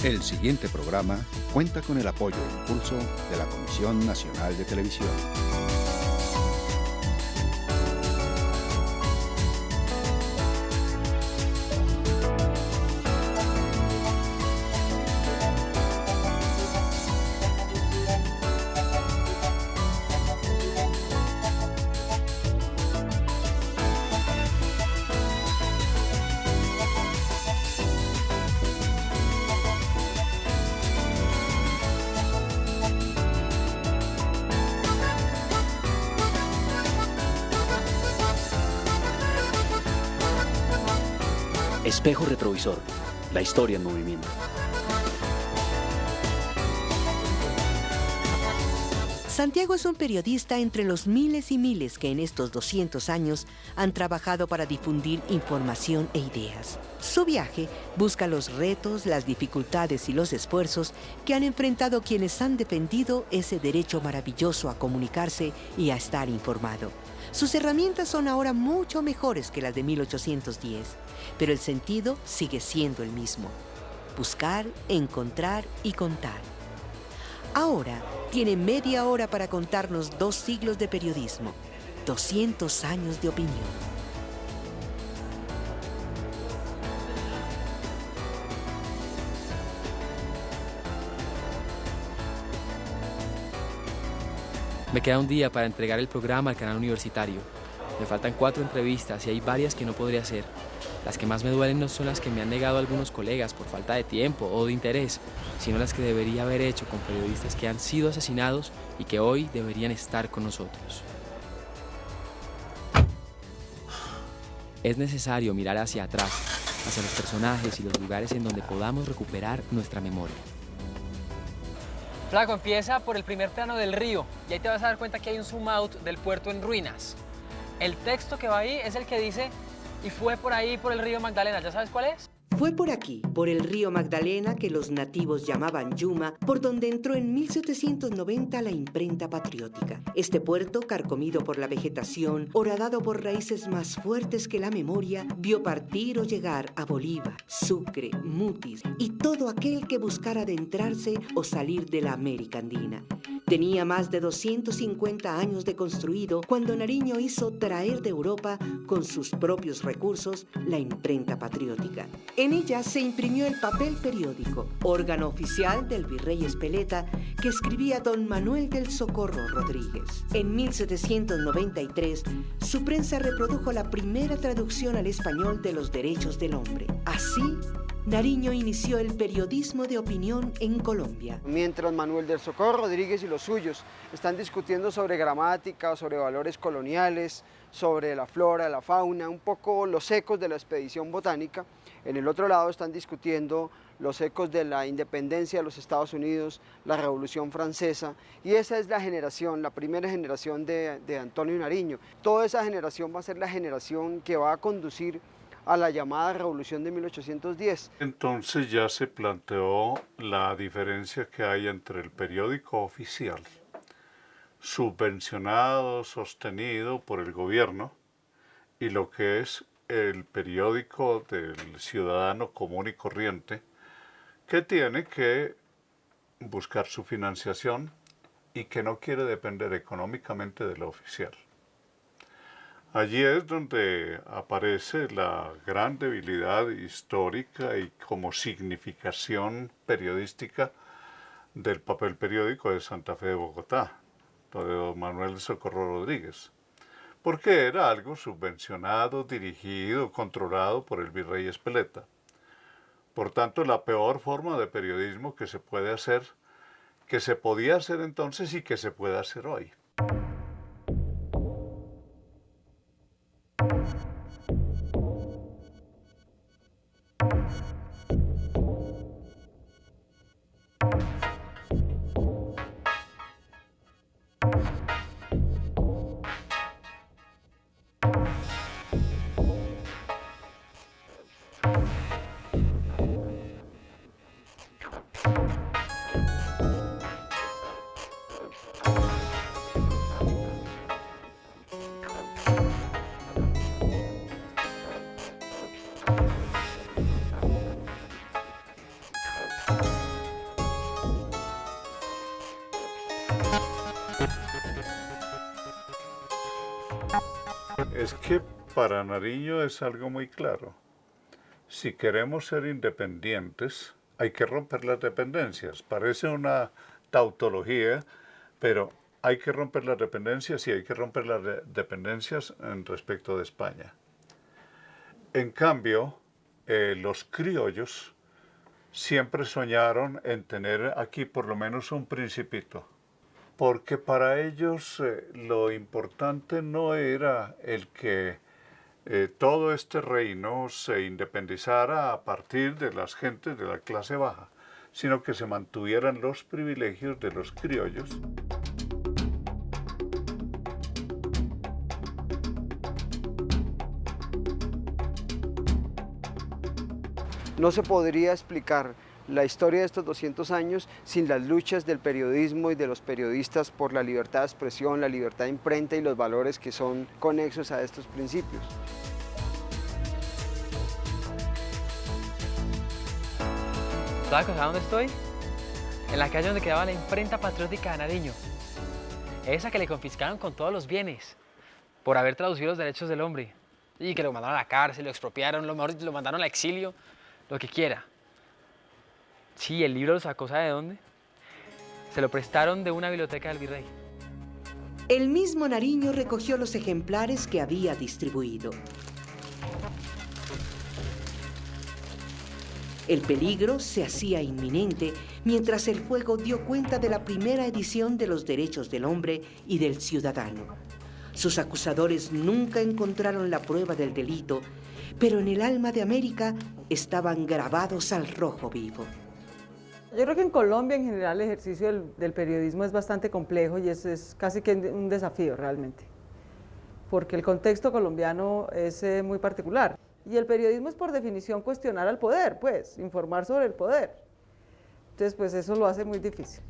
El siguiente programa cuenta con el apoyo e impulso de la Comisión Nacional de Televisión. Espejo retrovisor, la historia en movimiento. Santiago es un periodista entre los miles y miles que en estos 200 años han trabajado para difundir información e ideas. Su viaje busca los retos, las dificultades y los esfuerzos que han enfrentado quienes han defendido ese derecho maravilloso a comunicarse y a estar informado. Sus herramientas son ahora mucho mejores que las de 1810, pero el sentido sigue siendo el mismo: buscar, encontrar y contar. Ahora tiene media hora para contarnos 2 siglos de periodismo, 200 años de opinión. Me queda un día para entregar el programa al canal universitario. Me faltan 4 entrevistas y hay varias que no podré hacer. Las que más me duelen no son las que me han negado algunos colegas por falta de tiempo o de interés, sino las que debería haber hecho con periodistas que han sido asesinados y que hoy deberían estar con nosotros. Es necesario mirar hacia atrás, hacia los personajes y los lugares en donde podamos recuperar nuestra memoria. Flaco, empieza por el primer plano del río y ahí te vas a dar cuenta que hay un zoom out del puerto en ruinas. El texto que va ahí es el que dice: y fue por ahí, por el río Magdalena. ¿Ya sabes cuál es? Fue por aquí, por el río Magdalena, que los nativos llamaban Yuma, por donde entró en 1790 la imprenta patriótica. Este puerto, carcomido por la vegetación, horadado por raíces más fuertes que la memoria, vio partir o llegar a Bolívar, Sucre, Mutis y todo aquel que buscara adentrarse o salir de la América Andina. Tenía más de 250 años de construido cuando Nariño hizo traer de Europa, con sus propios recursos, la imprenta patriótica. En ella se imprimió el papel periódico, órgano oficial del virrey Espeleta, que escribía don Manuel del Socorro Rodríguez. En 1793, su prensa reprodujo la primera traducción al español de los derechos del hombre. Así, Nariño inició el periodismo de opinión en Colombia. Mientras Manuel del Socorro Rodríguez y los suyos están discutiendo sobre gramática, sobre valores coloniales, sobre la flora, la fauna, un poco los ecos de la expedición botánica, en el otro lado están discutiendo los ecos de la independencia de los Estados Unidos, la Revolución Francesa, y esa es la generación, la primera generación de Antonio Nariño. Toda esa generación va a ser la generación que va a conducir a la llamada Revolución de 1810. Entonces ya se planteó la diferencia que hay entre el periódico oficial, subvencionado, sostenido por el gobierno, y lo que es el periódico del ciudadano común y corriente, que tiene que buscar su financiación y que no quiere depender económicamente de lo oficial. Allí es donde aparece la gran debilidad histórica y como significación periodística del papel periódico de Santa Fe de Bogotá, de don Manuel Socorro Rodríguez, porque era algo subvencionado, dirigido, controlado por el virrey Espeleta. Por tanto, la peor forma de periodismo que se puede hacer, que se podía hacer entonces y que se puede hacer hoy. Es que para Nariño es algo muy claro. Si queremos ser independientes, hay que romper las dependencias. Parece una tautología, pero hay que romper las dependencias y hay que romper las dependencias en respecto de España. En cambio, los criollos siempre soñaron en tener aquí por lo menos un principito, porque para ellos lo importante no era el que todo este reino se independizara a partir de las gentes de la clase baja, sino que se mantuvieran los privilegios de los criollos. No se podría explicar la historia de estos 200 años sin las luchas del periodismo y de los periodistas por la libertad de expresión, la libertad de imprenta y los valores que son conexos a estos principios. ¿Sabes dónde estoy? En la calle donde quedaba la imprenta patriótica de Nariño. Esa que le confiscaron con todos los bienes por haber traducido los derechos del hombre. Y que lo mandaron a la cárcel, lo expropiaron, lo mandaron al exilio, lo que quiera. Sí, el libro lo sacó, ¿sabe de dónde? Se lo prestaron de una biblioteca del virrey. El mismo Nariño recogió los ejemplares que había distribuido. El peligro se hacía inminente mientras el fuego dio cuenta de la primera edición de los derechos del hombre y del ciudadano. Sus acusadores nunca encontraron la prueba del delito, pero en el alma de América estaban grabados al rojo vivo. Yo creo que en Colombia en general el ejercicio del periodismo es bastante complejo y es casi que un desafío realmente, porque el contexto colombiano es muy particular. Y el periodismo es por definición cuestionar al poder, pues, informar sobre el poder. Entonces, pues eso lo hace muy difícil.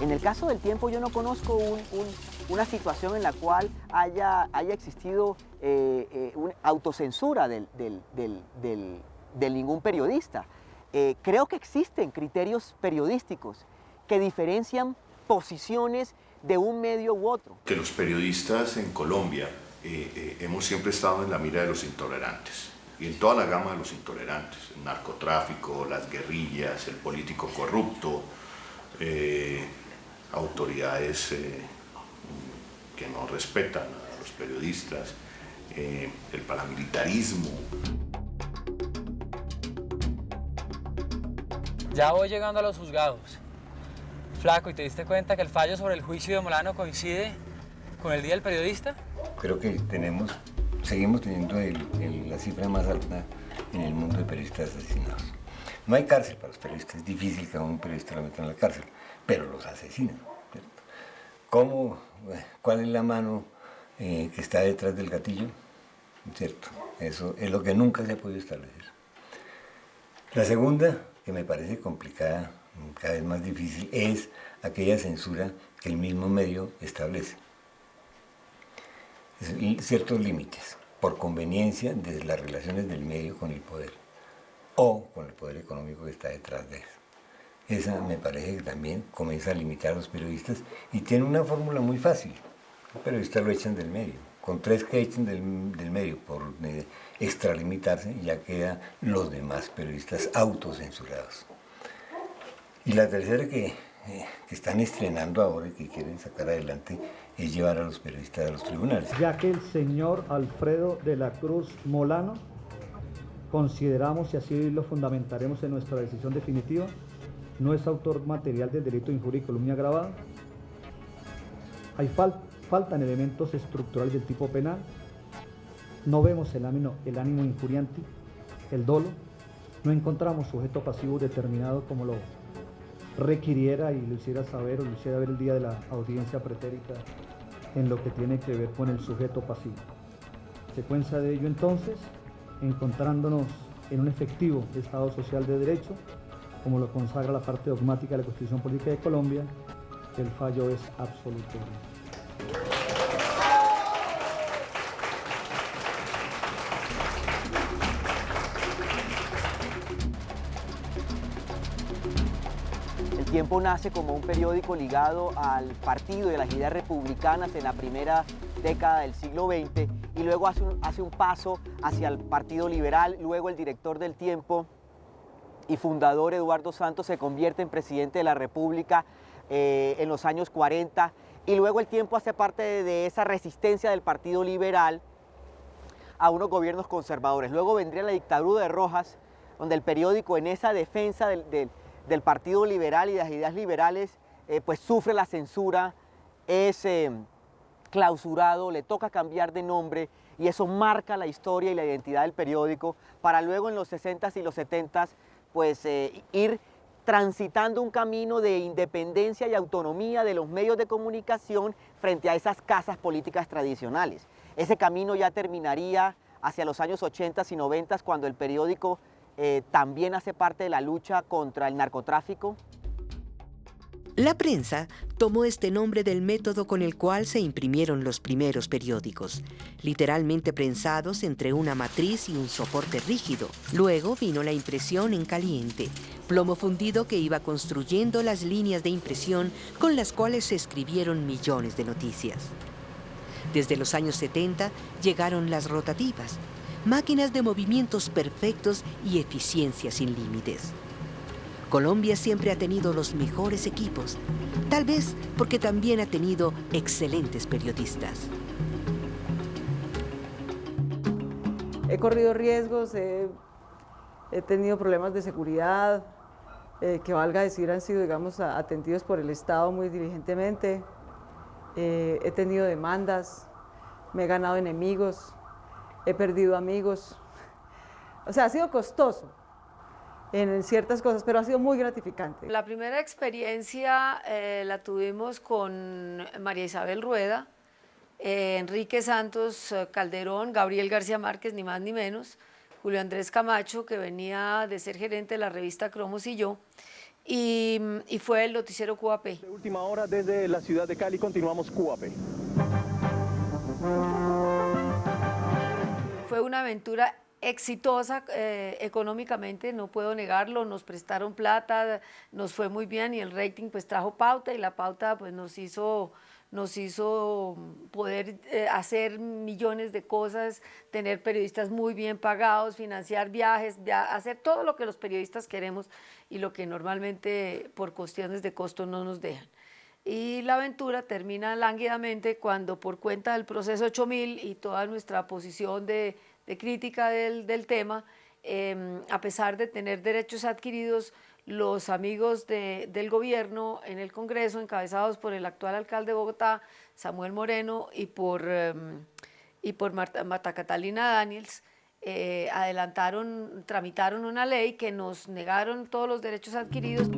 En el caso del tiempo yo no conozco una situación en la cual haya existido una autocensura de ningún periodista. Creo que existen criterios periodísticos que diferencian posiciones de un medio u otro. Que los periodistas en Colombia hemos siempre estado en la mira de los intolerantes, y en toda la gama de los intolerantes, el narcotráfico, las guerrillas, el político corrupto, autoridades que no respetan a los periodistas, el paramilitarismo. Ya voy llegando a los juzgados. Flaco, ¿y te diste cuenta que el fallo sobre el juicio de Molano coincide con el Día del Periodista? Creo que seguimos teniendo la cifra más alta en el mundo de periodistas asesinados. No hay cárcel para los periodistas, es difícil que a un periodista lo metan en la cárcel, pero los asesinan. ¿Cierto? ¿Cuál es la mano que está detrás del gatillo? ¿Cierto? Eso es lo que nunca se ha podido establecer. La segunda, que me parece complicada, cada vez más difícil, es aquella censura que el mismo medio establece. Ciertos límites, por conveniencia de las relaciones del medio con el poder o con el poder económico que está detrás de eso. Esa me parece que también comienza a limitar a los periodistas y tiene una fórmula muy fácil. Los periodistas lo echan del medio. Con 3 que echen del medio por extralimitarse, ya quedan los demás periodistas autocensurados. Y la tercera que están estrenando ahora y que quieren sacar adelante es llevar a los periodistas a los tribunales. Ya que el señor Alfredo de la Cruz Molano, consideramos y así lo fundamentaremos en nuestra decisión definitiva, no es autor material del delito de injuria y calumnia agravada. Faltan elementos estructurales del tipo penal. No vemos el ánimo injuriante, el dolo. No encontramos sujeto pasivo determinado como lo requiriera y lo hiciera saber o lo hiciera ver el día de la audiencia pretérita en lo que tiene que ver con el sujeto pasivo. Secuencia de ello entonces, encontrándonos en un efectivo Estado social de derecho, como lo consagra la parte dogmática de la Constitución Política de Colombia, el fallo es absoluto. El Tiempo nace como un periódico ligado al partido de las ideas republicanas en la primera década del siglo XX y luego hace un paso hacia el Partido Liberal. Luego el director del Tiempo y fundador Eduardo Santos se convierte en presidente de la República en los años 40 y luego el Tiempo hace parte de esa resistencia del Partido Liberal a unos gobiernos conservadores. Luego vendría la dictadura de Rojas, donde el periódico en esa defensa del Partido Liberal y de las ideas liberales pues sufre la censura, es clausurado, le toca cambiar de nombre y eso marca la historia y la identidad del periódico para luego en los 60s y los 70s pues ir transitando un camino de independencia y autonomía de los medios de comunicación frente a esas casas políticas tradicionales. Ese camino ya terminaría hacia los años 80s y 90s cuando el periódico también hace parte de la lucha contra el narcotráfico. La prensa tomó este nombre del método con el cual se imprimieron los primeros periódicos, literalmente prensados entre una matriz y un soporte rígido. Luego vino la impresión en caliente, plomo fundido que iba construyendo las líneas de impresión con las cuales se escribieron millones de noticias. Desde los años 70 llegaron las rotativas, máquinas de movimientos perfectos y eficiencia sin límites. Colombia siempre ha tenido los mejores equipos, tal vez porque también ha tenido excelentes periodistas. He corrido riesgos, he tenido problemas de seguridad, que valga decir han sido, digamos, atendidos por el Estado muy diligentemente. He tenido demandas, me he ganado enemigos, he perdido amigos. O sea, ha sido costoso en ciertas cosas, pero ha sido muy gratificante. La primera experiencia la tuvimos con María Isabel Rueda, Enrique Santos Calderón, Gabriel García Márquez, ni más ni menos, Julio Andrés Camacho, que venía de ser gerente de la revista Cromos y yo, y fue el noticiero QAP. De última hora desde la ciudad de Cali continuamos QAP. Fue una aventura exitosa económicamente, no puedo negarlo, nos prestaron plata, nos fue muy bien y el rating pues trajo pauta y la pauta pues nos hizo poder hacer millones de cosas, tener periodistas muy bien pagados, financiar viajes, hacer todo lo que los periodistas queremos y lo que normalmente por cuestiones de costo no nos dejan. Y la aventura termina lánguidamente cuando por cuenta del proceso 8000 y toda nuestra posición de crítica del tema, a pesar de tener derechos adquiridos, los amigos del gobierno en el Congreso, encabezados por el actual alcalde de Bogotá, Samuel Moreno, y por Marta Catalina Daniels, tramitaron una ley que nos negaron todos los derechos adquiridos.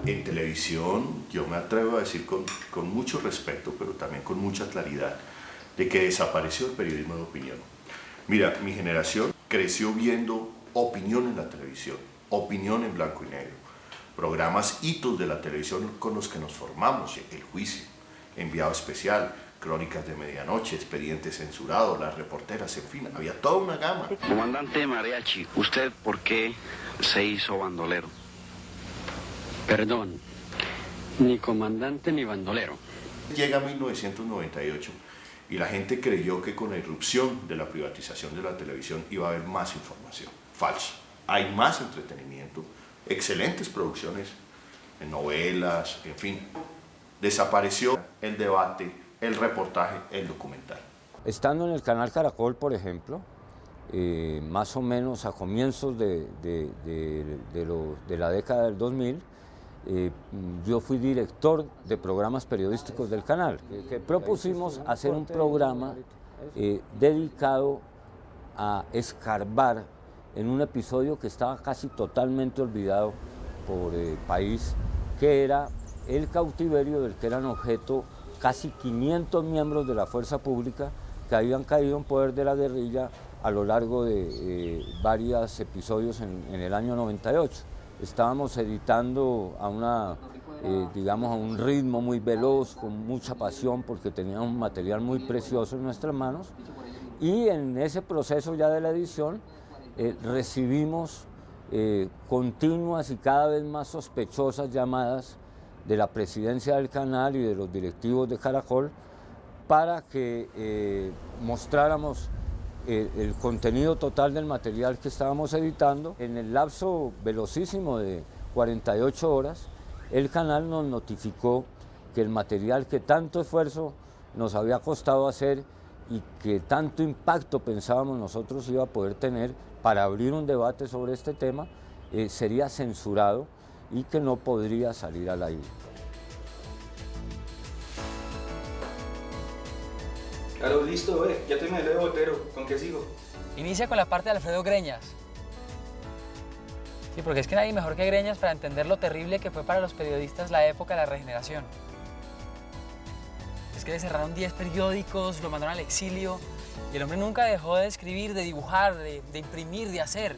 En televisión, yo me atrevo a decir con mucho respeto, pero también con mucha claridad, de que desapareció el periodismo de opinión. Mira, mi generación creció viendo opinión en la televisión, opinión en blanco y negro, programas hitos de la televisión con los que nos formamos, El Juicio, Enviado Especial, Crónicas de Medianoche, Expediente Censurado, Las Reporteras, en fin, había toda una gama. Comandante Mariachi, ¿usted por qué se hizo bandolero? Perdón, ni comandante ni bandolero. Llega 1998 y la gente creyó que con la irrupción de la privatización de la televisión iba a haber más información. Falso. Hay más entretenimiento, excelentes producciones, novelas, en fin. Desapareció el debate, el reportaje, el documental. Estando en el canal Caracol, por ejemplo, más o menos a comienzos de la década del 2000, yo fui director de programas periodísticos del canal, que propusimos hacer un programa dedicado a escarbar en un episodio que estaba casi totalmente olvidado por el país, que era el cautiverio del que eran objeto casi 500 miembros de la fuerza pública que habían caído en poder de la guerrilla a lo largo de varios episodios en el año 98. Estábamos editando a un ritmo muy veloz, con mucha pasión, porque teníamos un material muy precioso en nuestras manos, y en ese proceso ya de la edición recibimos continuas y cada vez más sospechosas llamadas de la presidencia del canal y de los directivos de Caracol para que mostráramos el contenido total del material que estábamos editando. En el lapso velocísimo de 48 horas, el canal nos notificó que el material que tanto esfuerzo nos había costado hacer y que tanto impacto pensábamos nosotros iba a poder tener para abrir un debate sobre este tema, sería censurado y que no podría salir al aire. Claro, listo, ya tengo el dedo Botero, ¿con qué sigo? Inicia con la parte de Alfredo Greñas. Sí, porque es que nadie mejor que Greñas para entender lo terrible que fue para los periodistas la época de la Regeneración. Es que le cerraron 10 periódicos, lo mandaron al exilio y el hombre nunca dejó de escribir, de dibujar, de imprimir, de hacer.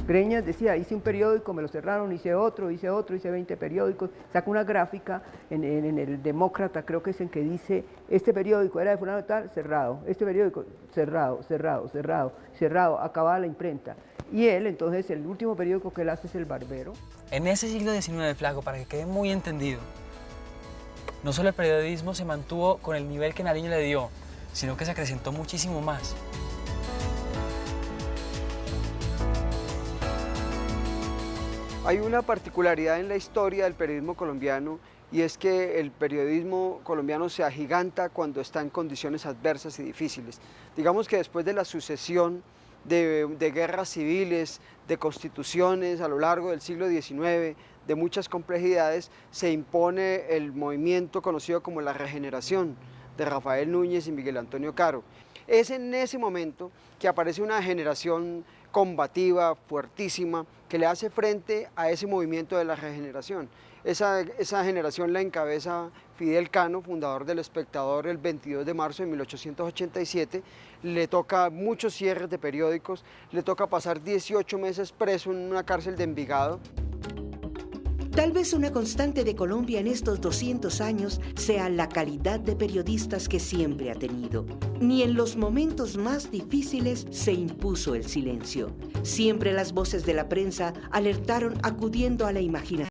Greñas decía, hice un periódico, me lo cerraron, hice otro, hice 20 periódicos, saca una gráfica en el Demócrata, creo que es en que dice, este periódico era de fulano tal, cerrado, este periódico, cerrado, acababa la imprenta. Y él, entonces, el último periódico que él hace es El Barbero. En ese siglo XIX, Flaco, para que quede muy entendido, no solo el periodismo se mantuvo con el nivel que Nariño le dio, sino que se acrecentó muchísimo más. Hay una particularidad en la historia del periodismo colombiano y es que el periodismo colombiano se agiganta cuando está en condiciones adversas y difíciles. Digamos que después de la sucesión de guerras civiles, de constituciones a lo largo del siglo XIX, de muchas complejidades, se impone el movimiento conocido como la Regeneración de Rafael Núñez y Miguel Antonio Caro. Es en ese momento que aparece una generación combativa, fuertísima, que le hace frente a ese movimiento de la regeneración. Esa generación la encabeza Fidel Cano, fundador del Espectador, el 22 de marzo de 1887. Le toca muchos cierres de periódicos, le toca pasar 18 meses preso en una cárcel de Envigado. Tal vez una constante de Colombia en estos 200 años sea la calidad de periodistas que siempre ha tenido. Ni en los momentos más difíciles se impuso el silencio. Siempre las voces de la prensa alertaron acudiendo a la imaginación.